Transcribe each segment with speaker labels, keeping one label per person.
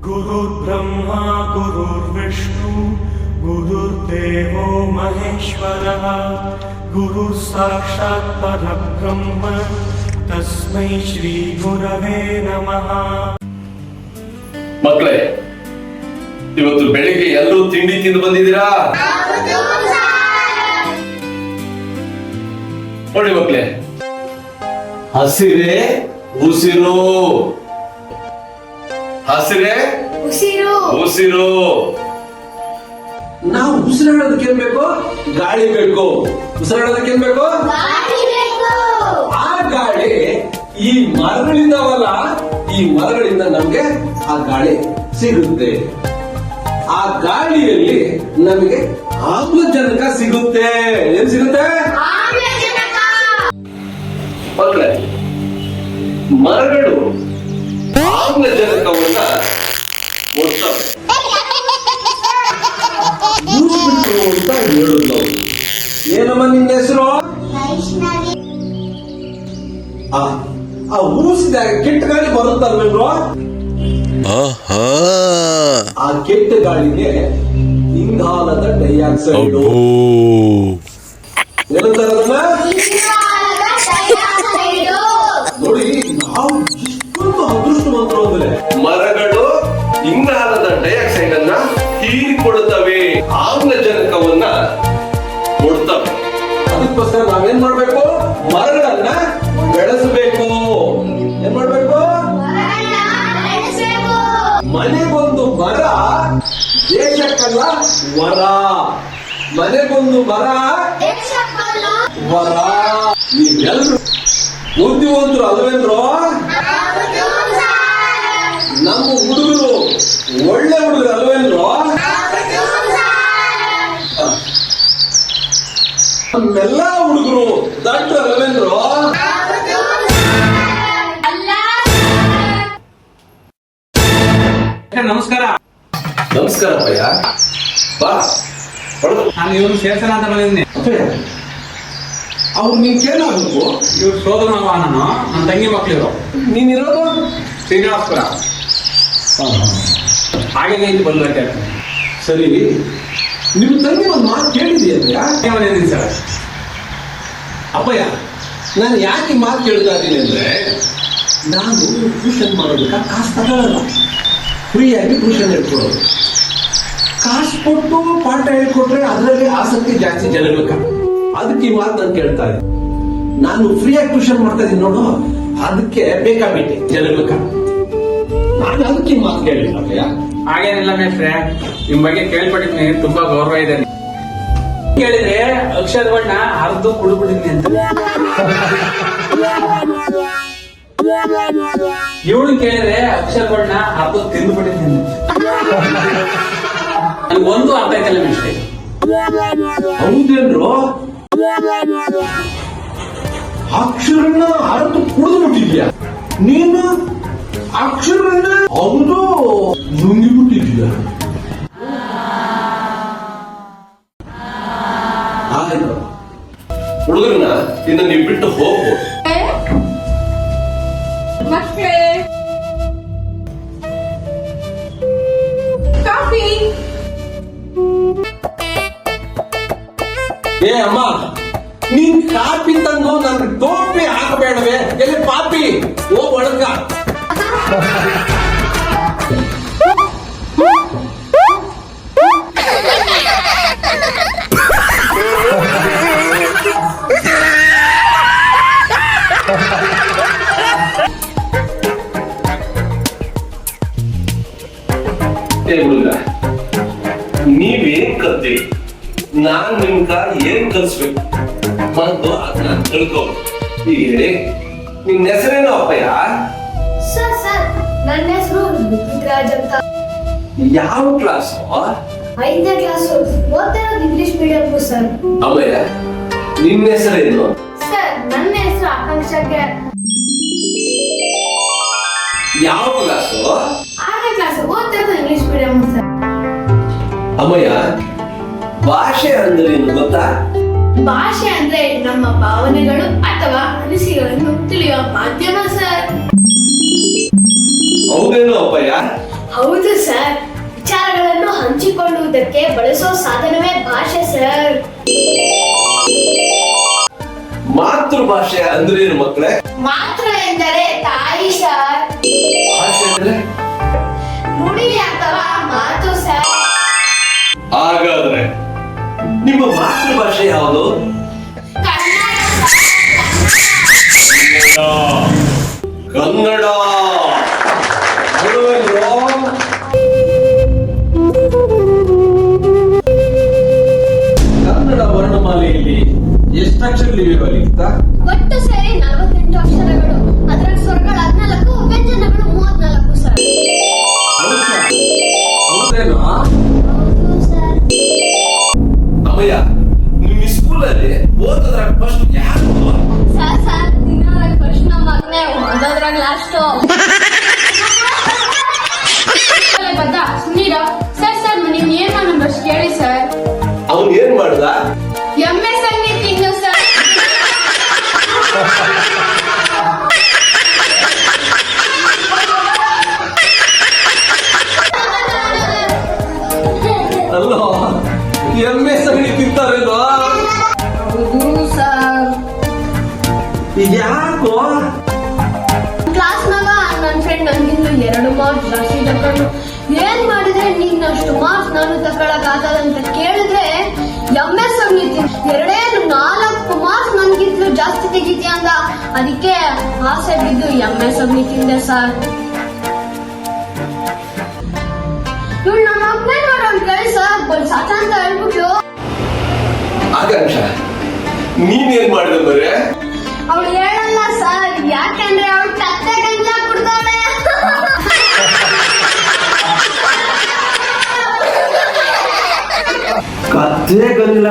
Speaker 1: गुरुर्ब्रह्मा गुरुर्विष्णु गुरुर्देवो महेश्वरः गुरुः साक्षात् परब्रह्म तस्मै श्री गुरवे नमः।
Speaker 2: ಮಕ್ಕಳೇ, ಇವತ್ತು ಬೆಳಿಗ್ಗೆ ಎಲ್ಲರೂ ತಿಂಡಿ ತಿಂದು ಬಂದಿದ್ದೀರಾ? ನೋಡಿ ಮಕ್ಕಳೇ, ಹಸಿರೇ ಉಸಿರು, ಹಸಿರೇ ಉಸಿರು ಉಸಿರು.
Speaker 3: ನಾವು ಉಸಿರಾಡೋದಕ್ಕೆ ಏನ್ ಬೇಕು? ಗಾಳಿ ಬೇಕು. ಉಸಿರಾಡೋದಕ್ಕೆ ಏನ್ ಬೇಕು? ಆ ಗಾಳಿ ಈ ಮರಗಳಿಂದವಲ್ಲ, ಈ ಮರಗಳಿಂದ ನಮ್ಗೆ ಆ ಗಾಳಿ ಸಿಗುತ್ತೆ. ಆ ಗಾಳಿಯಲ್ಲಿ ನಮಗೆ ಆಮ್ಲಜನಕ ಸಿಗುತ್ತೆ. ಏನ್ ಸಿಗುತ್ತೆ? ಮಕ್ಕಳೇ, ಮರಗಳು ಆಮ್ಲಜನಕವನ್ನ ಕೊಡ್ತವೆ ಅಂತ ಹೇಳುದು ನಾವು. ಏನಮ್ಮ ನಿನ್ನ ಹೆಸರು? ಆ ಊಸಿದಾಗ ಕೆಟ್ಟ ಗಾಳಿ ಬರುತ್ತಲ್ವೇನ್ರು? ಆ ಕೆಟ್ಟ ಗಾಳಿಗೆ ಇಂಗಾಲದ ಡೈಆಕ್ಸೈಡ್ ಏನಂತಾರೆ ಅದನ್ನ? ನೋಡಿ, ನಾವು ಇಷ್ಟೊಂದು ಅದೃಷ್ಟವಂತರು ಅಂದ್ರೆ ಮರಗಳು ಇಂಗಾಲದ ಡೈಆಕ್ಸೈಡ್ ಅನ್ನ ಹೀರಿಕೊಡುತ್ತವೆ, ಆಮ್ಲಜನಕವನ್ನ ಕೊಡ್ತವೆ. ಅದಕ್ಕೋಸ್ಕರ ನಾವೇನ್ ಮಾಡ್ಬೇಕು? ಮರಗಳನ್ನ ಬೆಳೆಸಬೇಕು. ಏನ್ ಮಾಡ್ಬೇಕು? ಮನೆಗೊಂದು ಮರ ದೇಶಕ್ಕಲ್ಲ ವರ. ಮನೆಗೊಂದು ಮರ ವರ. ನೀವೆಲ್ಲರೂ ಬುದ್ಧಿವಂತರು ಅಲ್ವೇನ್ರು? ನಮ್ಮ ಹುಡುಗರು ಒಳ್ಳೆ ಹುಡುಗರು ಅಲ್ವೇನ್ರು? ನಮ್ಮೆಲ್ಲ ಹುಡುಗರು ಡಾಕ್ಟರ್ ಅಲ್ವೇನ್ರು?
Speaker 4: ನಮಸ್ಕಾರ.
Speaker 2: ನಮಸ್ಕಾರ ಅಪ್ಪಯ್ಯ. ಬಾ,
Speaker 4: ನಾನು ಇವ್ರು ಶೇಷನ ಅಂತ ಬಂದಿದ್ದೀನಿ.
Speaker 3: ಅವ್ರು ನೀನ್ ಕೇಳಾಗಬೇಕು.
Speaker 4: ಇವ್ರು ಸೋದರ ಮಾವ, ನಾನು ನನ್ನ ತಂಗಿ ಮಕ್ಕಳು.
Speaker 3: ನೀನಿರೋದು
Speaker 4: ಶ್ರೀನಿವಾಸಪುರ. ಹಾಗೆ ಇಲ್ಲಿ ಬಂದ್ಬಿಟ್ಟೆ.
Speaker 3: ಸರಿ, ನಿಮ್ ತಂಗಿ ಒಂದು ಮಾತು ಕೇಳಿದೆಯಲ್ಲ?
Speaker 4: ಯಾಕೆ ಬಂದಿದ್ದೀನಿ ಸರ್?
Speaker 3: ಅಪ್ಪಯ್ಯ, ನಾನು ಯಾಕೆ ಮಾತು ಕೇಳ್ತಾ ಇದ್ದೀನಿ ಅಂದ್ರೆ, ನಾನು ಟ್ಯೂಷನ್ ಮಾಡೋದಕ್ಕೆ ಕಾಸು ತಗೊಳ್ಳಲ್ಲ. ಫ್ರೀಯಾಗಿ ಟ್ಯೂಷನ್ ಹೇಳ್ಕೊಡೋದು. ಕಾಸು ಕೊಟ್ಟು ಪಾಠ ಹೇಳ್ಕೊಟ್ರೆ ಅದರಲ್ಲಿ ಆಸಕ್ತಿ ಜಾಸ್ತಿ ಜನಬೇಕು. ಅದಕ್ಕೆ ಈ ಮಾತು ನಾನು ಕೇಳ್ತಾ ಇದ್ದೀನಿ. ನಾನು ಫ್ರೀಯಾಗಿ ಟ್ಯೂಷನ್ ಮಾಡ್ತಾ ಇದ್ದೀನಿ ನೋಡು, ಅದಕ್ಕೆ ಬೇಕಾಬಿಟ್ಟೆ ಜನಬೇಕ. ನಾನು ಅದಕ್ಕೆ ಈ ಮಾತು ಕೇಳಿಲ್ಲ ಅಪ್ಪಯ್ಯ.
Speaker 4: ಹಾಗೇನಿಲ್ಲ ಮೇಷ್ಟ್ರೆ, ನಿಮ್ ಬಗ್ಗೆ ಕೇಳ್ಪಟ್ಟಿದ್ದೀನಿ, ತುಂಬಾ ಗೌರವ ಇದೆ. ಕೇಳಿದ್ರೆ ಅಕ್ಷರ ಬಣ್ಣ ಅರ್ಧ ಕುಡಿದ್ಬಿಟ್ಟಿದ್ದೀನಿ ಅಂತ. ಇವಳು ಕೇಳಿದ್ರೆ ಅಕ್ಷರ ಬಣ್ಣ ಅರ್ಧ ತಿಂದ್ಬಿಟ್ಟಿದ್ದೀನಿ. ನನಗೊಂದು ಅರ್ಥ ಆಯ್ತಲ್ಲ ಮೇಷ್ಟ್ರೆ.
Speaker 3: ಹೌದೇನ್ರು? ಅಕ್ಷರನ್ನ ಅರ್ಧ ಕುಡಿದು ಬಿಟ್ಟಿದ್ಯಾ ನೀನು? ಅಕ್ಷರನ್ನ ಹೌದು ನುಂಗಿಬಿಟ್ಟಿದ್ಯಾ? ಆಯ್ತು,
Speaker 2: ಹುಡುಗರನ್ನ ಇನ್ನು ನೀವು ಬಿಟ್ಟು ಹೋಗ್ಬೋದು.
Speaker 3: ಏ ಅಮ್ಮ, ನೀನ್ ಕಾಪಿ ತಂದು ನನ್ ಟೋಪಿ ಹಾಕಬೇಡವೆ. ಎಲ್ಲಿ ಪಾಪಿ? ಹೋಗ್ ಒಳಗ.
Speaker 2: ಏ ಹುಡುಗ, ನೀವೇನ್ ಕಲ್ತೀರಿ? ನಾನ್ ನಿಮ್ಗ ಏನ್ ಕಲ್ಸ್ಬೇಕು ಮತ್ತು ಅದನ್ನ ತಿಳ್ಕೊ. ಈಗ ಹೇಳಿ, ನಿನ್ನ ಹೆಸರೇನು ಅಪ್ಪಯ್ಯ?
Speaker 5: ಸರ್, ನನ್ನ ಹೆಸರು ಋತುರಾಜ್ ಅಂತ.
Speaker 2: ಯಾವ ಕ್ಲಾಸ್?
Speaker 5: 5ನೇ ಕ್ಲಾಸ್. ಓದ್ತಾ ಇರೋದು ಇಂಗ್ಲಿಷ್ ಮೀಡಿಯಂ ಸರ್.
Speaker 2: ಅಮ್ಮಯ್ಯ, ನಿನ್ನ ಹೆಸರೇನು?
Speaker 5: ಸರ್, ನನ್ನ ಹೆಸರು ಆಕಾಂಕ್ಷ.
Speaker 2: ಯಾವ ಕ್ಲಾಸ್?
Speaker 5: 6ನೇ ಕ್ಲಾಸ್. ಓದ್ತಾ ಇರೋದು ಇಂಗ್ಲಿಷ್ ಮೀಡಿಯಂ ಸರ್.
Speaker 2: ಅಮ್ಮಯ್ಯ, ಭಾಷೆ ಅಂದ್ರೆ ಏನು ಗೊತ್ತಾ?
Speaker 5: ಭಾಷೆ ಅಂದ್ರೆ ನಮ್ಮ ಭಾವನೆಗಳು ಅಥವಾ ಅನಿಸಿಕೆಗಳನ್ನು ತಿಳಿಯುವ ಮಾಧ್ಯಮ ಸರ್.
Speaker 2: ಹೌದೇನು ಅಪ್ಪಯ್ಯ?
Speaker 5: ಹೌದು ಹಂಚಿಕೊಳ್ಳುವುದಕ್ಕೆ ಬಳಸೋ ಸಾಧನವೇ ಭಾಷೆ ಸರ್.
Speaker 3: ಮಾತೃಭಾಷೆ ಅಂದ್ರೆ ಏನು ಮಕ್ಕಳೇ?
Speaker 5: ಮಾತ್ರ ಎಂದರೆ ತಾಯಿ ಸರ್.
Speaker 3: ಭಾಷೆ ಅಂದ್ರೆ
Speaker 5: ನುಡಿ ಅಥವಾ ಮಾತು ಸರ್.
Speaker 3: ಹಾಗಾದ್ರೆ ನಿಮ್ಮ ಮಾತೃಭಾಷೆ ಯಾವುದು?
Speaker 5: ಕನ್ನಡ ಸರ್.
Speaker 3: ಕನ್ನಡ. ಕನ್ನಡ ವರ್ಣಮಾಲೆಯಲ್ಲಿ ಎಷ್ಟು ಅಕ್ಷರಗಳಿವೆ ಲಿಖಿತ?
Speaker 5: ಒಟ್ಟು ಸೇರಿ 48 ಅಕ್ಷರಗಳು. ಅದರಲ್ಲಿ ಸ್ವರಗಳು 14, ವ್ಯಂಜನಗಳು 34 ಸರ್.
Speaker 3: ಹೌದೇನೋ?
Speaker 5: ಹೌದು ಸರ್.
Speaker 3: ಅಮ್ಮಯ್ಯ, ನಿಮ್ಮ ಸ್ಕೂಲಲ್ಲಿ ಓದೋದ್ರಾಗ ಫಸ್ಟ್ ಯಾರು?
Speaker 5: ಸರ್ ತಿನ್ನೋದ್ರಾಗ ಫಸ್ಟ್ ನಮ್ಮ ಮಗನೇ, ಓದೋದ್ರಾಗ ಲಾಸ್ಟು. ಸರ್ ನೀವು ಏನ್ ನಂಬರ್ ಕೇಳಿ ಸರ್.
Speaker 3: ಅವನು ಏನ್ ಮಾಡ್ದ?
Speaker 5: MS ಅಲ್ಲಿ ತಿನ್ನು ಸರ್.
Speaker 3: ಅಲ್ಲೋ, MS ಅಂಗಡಿ ತಿಂತಾರೇನೋ?
Speaker 5: ಹೌದು ಸರ್.
Speaker 3: ಯಾಕೋ?
Speaker 5: ಕ್ಲಾಸ್ನಾಗ ನನ್ನ ಫ್ರೆಂಡ್ ನನ್ಗಿಂತ 2 ಮಾರ್ಕ್ಸ್ ಜಾಸ್ತಿ ತಕೊಂಡು ಏನ್ ಮಾಡಿದ್ರೆ ನೀನ್ ಅಷ್ಟು ಮಾರ್ಕ್ಸ್ ನಾನು ತಗೊಳಕ್ ಆಗದಂತ ಕೇಳಿದ್ರೆ MS ಅಂಗಡಿ 4 ಮಾರ್ಕ್ಸ್ ನನ್ಗಿಂತಲೂ ಜಾಸ್ತಿ ತೆಗಿತೀಯ ಅಂದ. ಅದಕ್ಕೆ ಆಸೆ ಬಿದ್ದು MS ಅಂಗಡಿ ತಿಂದೆ ಸರ್. ಇವಳು ನನ್ನ ಒಬ್ಬನೇ ನೋಡೋಣ ಕೇಳಿ ಸರ್, ಸಾಚ ಅಂತ ಹೇಳ್ಬಿಟ್ಲು.
Speaker 3: ಆಕಾಂಕ್ಷ, ನೀನೇನ್ ಮಾಡಿದೆ ಬರೇ?
Speaker 5: ಅವಳು ಹೇಳಲ್ಲ ಸರ್, ಯಾಕಂದ್ರೆ ಅವಳು ಕತ್ತೆ ಗಂಜಲ ಕುಡ್ದಾಳೆ.
Speaker 3: ಕತ್ತೆ ಗಂಜಲ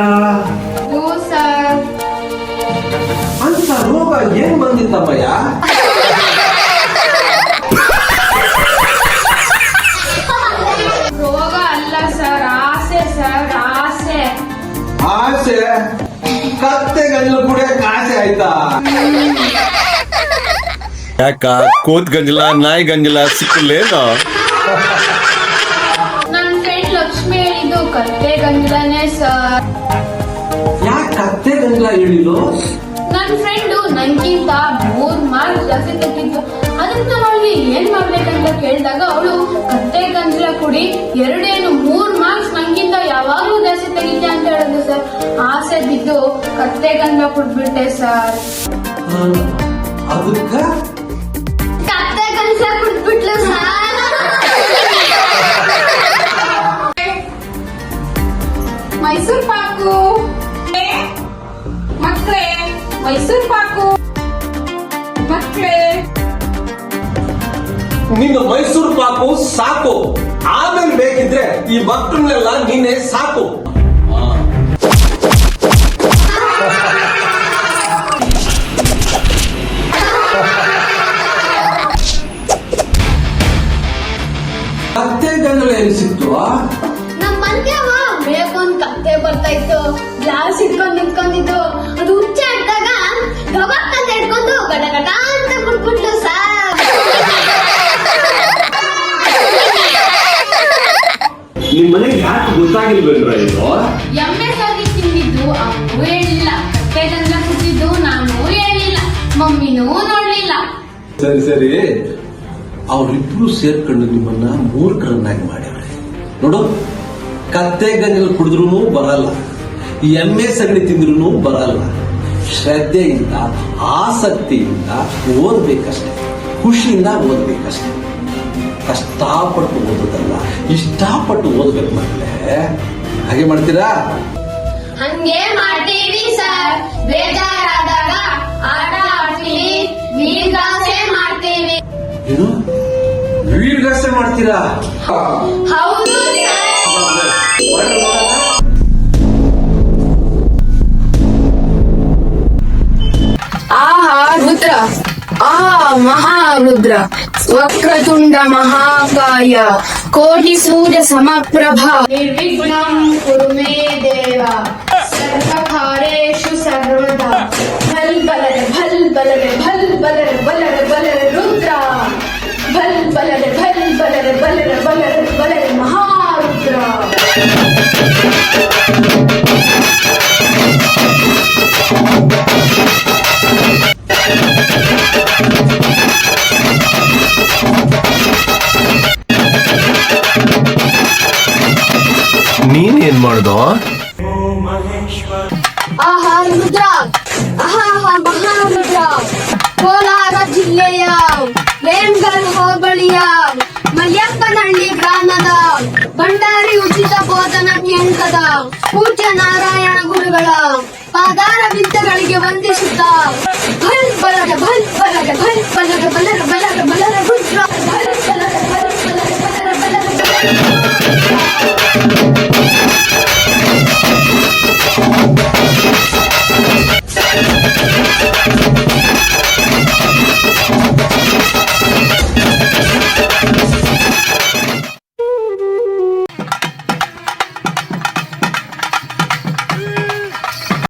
Speaker 5: ಸರ್.
Speaker 3: ಅಂತ ರೋಗ ಏನ್ ಬಂದಿತ್ತಮ್ಮಯ್ಯ?
Speaker 5: ರೋಗ ಅಲ್ಲ ಸರ್, ಆಸೆ ಸರ್, ಆಸೆ.
Speaker 3: ಆಸೆ? ಕತ್ತೆ ಗಂಜಲ ಕುಡಿಯಕ್ ಆಸೆ ಆಯ್ತಾ?
Speaker 2: ಯಾಕ ಕೋತ್ ಗಂಜಲ ನಾಯಿ ಗಂಜಲ ಸಿಕ್ಕಲೇನು?
Speaker 5: ನನ್ನ ಫ್ರೆಂಡ್ ಲಕ್ಷ್ಮಿ ಹೇಳಿದ್ದು ಕತ್ತೆ ಗಂಜಲನೇ ಸರ್.
Speaker 3: ಯಾಕೆ ಕತ್ತೆ ಗಂಜಲ ಹೇಳಿದ್ರು?
Speaker 5: ನನ್ನ ಫ್ರೆಂಡು ನನ್ಗಿಂತ 3 ಮಾರ್ಕ್ಸ್ ಜಾಸ್ತಿ ತೆಗಿದ್ದು. ಅದಕ್ಕೆ ನಾನು ಅವಳಿಗೆ ಏನ್ ಮಾಡ್ಬೇಕಂತ ಕೇಳಿದಾಗ ಅವಳು ಕತ್ತೆ ಗಂಜಲ ಕುಡಿ 3 ಮಾರ್ಕ್ಸ್ ನಂಗಿಂತ ಯಾವಾಗ್ಲೂ ಜಾಸ್ತಿ ತೆಗಿತೆ ಅಂತ ಹೇಳಿದ್ರು ಸರ್. ಆಸೆ ಬಿದ್ದು ಕತ್ತೆ ಗಂಜಲ ಕುಡ್ಬಿಟ್ಟೆ ಸರ್.
Speaker 3: ಅದಕ್ಕ
Speaker 5: ಕತ್ತೆ ಗಂಜಲ ಕುಡ್ಬಿಟ್ಲು ಸರ್.
Speaker 6: ಮೈಸೂರು ಪಾಕು ಮಕ್ಕಳೇ, ಮೈಸೂರು ಪಾಕು ಮಕ್ಕಳೇ.
Speaker 3: ನಿನ್ನ ಮೈಸೂರು ಪಾಕು ಸಾಕು, ಆಮೇಲೆ ಬೇಕಿದ್ರೆ ಈ ಮಕ್ಕಳನ್ನೆಲ್ಲ ನೀನೆ ಸಾಕು. ಕತ್ತೆ ಗಂಜಲ ಎಲ್ಲಿ ಸಿಕ್ತು?
Speaker 5: ನಮ್ ಮನ್ಯಾಗ ಮೇಕೊಂದ್ ಕತ್ತೆ ಬರ್ತಾ ಇತ್ತು, ಗ್ಲಾಸ್ ಇಟ್ಕೊಂಡ್ ನಿಂತ್ಕೊಂಡಿದ್ದು. ಅದು ಹುಚ್ಚ ಇದ್ದಾಗ ಗಬಕ್ ಅಂತ ಇಟ್ಕೊಂಡು ಗಡ ಗಡ ಅಂತ ಕುಡ್ಬಿಟ್ಲು ಸರ್.
Speaker 3: ನಿಮ್ ಮನೆಗೆ ಯಾಕೆ ಗೊತ್ತಾಗಿಲ್ವೇನ್ರ ಇದು?
Speaker 5: MS ಆಗಿ ತಿಂದಿದ್ದು ಅವನು ಹೇಳಿಲ್ಲ, ಕತ್ತೆ ಗಂಜಲ ಕುಡಿದಿದ್ದು ನಾನು ಹೇಳಿಲ್ಲ, ಮಮ್ಮಿನೂ ನೋಡ್ಲಿಲ್ಲ.
Speaker 3: ಸರಿ ಸರಿ, ಅವರಿಬ್ರು ಸೇರ್ಕೊಂಡು ನಿಮ್ಮನ್ನ ಮೂರ್ಖರನ್ನಾಗಿ ಮಾಡ್ಯಾರೆ ನೋಡು. ಕತ್ತೆ ಗಂಜಲ ಕುಡಿದ್ರು ಬರಲ್ಲ, MS ಅಂಗಡಿ ತಿಂದ್ರು ಬರಲ್ಲ. ಶ್ರದ್ಧೆಯಿಂದ, ಆಸಕ್ತಿಯಿಂದ ಓದ್ಬೇಕಷ್ಟೆ, ಖುಷಿಯಿಂದ ಓದ್ಬೇಕಷ್ಟೆ. ಕಷ್ಟಪಟ್ಟು ಓದೋದಲ್ಲ, ಇಷ್ಟಪಟ್ಟು ಓದ್ಬೇಕು ಮಕ್ಕಳೇ. ಹಾಗೆ ಮಾಡ್ತೀರಾ?
Speaker 5: ಹಂಗೆ ಮಾಡ್ತೀವಿ ಸರ್. ಬೇಜಾರಾದಾಗ ಆಟ ಆಡ್ತೀವಿ, ವೀರಗಾಸೆ ಮಾಡ್ತೀವಿ.
Speaker 3: ಏನು ವೀರಗಾಸೆ ಮಾಡ್ತೀರಾ?
Speaker 5: ಹೌದು ಸರ್.
Speaker 6: ಆಹಾ ರುದ್ರ, ಆ ಮಹಾರುದ್ರ, ವಕ್ರತುಂಡ ಮಹಾಕಾಯ, ಕೋಟಿ ಸೂರ್ಯ ಸಮಪ್ರಭ,
Speaker 5: ನಿರ್ವಿಘ್ನಂ ಕುರು ಮೇ ದೇವ, ಸರ್ವಕಾರ್ಯೇಷು ಸರ್ವದಾ. ಭಲ್ ಬಲರೆ ಭಲ್ ಬಲರೆ ಭಲ್ ಬಲರೆ ಬಲರೆ ಬಲರೆ ರುದ್ರ, ಭಲ್ ಬಲರೆ ಭಲ್ ಬಲರೆ ಬಲರೆ ಬಲರೆ ಬಲರೆ ಮಹಾರುದ್ರ.
Speaker 2: ನೀನೇನ್ ಮಾಡ್ದೋ?
Speaker 1: ಓ ಮಹೇಶ್ವರ
Speaker 6: ಆಹಾ ರುದ್ರ ಆಹಾ ಮಹಾರುದ್ರ ಕೋಲಾರ ಜಿಲ್ಲೆಯ ವೇಂಗಲ್ ಹೋಬಳಿಯ ಮಲ್ಯಪ್ಪನಹಳ್ಳಿ ಗ್ರಾಮದ ಭಂಡಾರಿ ಉಚಿತ ಬೋಧನಾ ಕೇಂದ್ರದ ಪೂಜ್ಯ ನಾರಾಯಣ ಗುರುಗಳ ಪಾದಾರ ಬಿಂದಗಳಿಗೆ ವಂದಿಸುತ್ತಾ ಭಲ್ ಬಲಗ ಭಲ್ ಬಲಗ ಭಲ್ ಬಲಗ ಬಲಗ ಬಲಗ ಬಲಗ ರುದ್ರ ಭಲ್ ಬಲಗ ಭಲ್ ಬಲಗ ಬಲಗ ಬಲಗ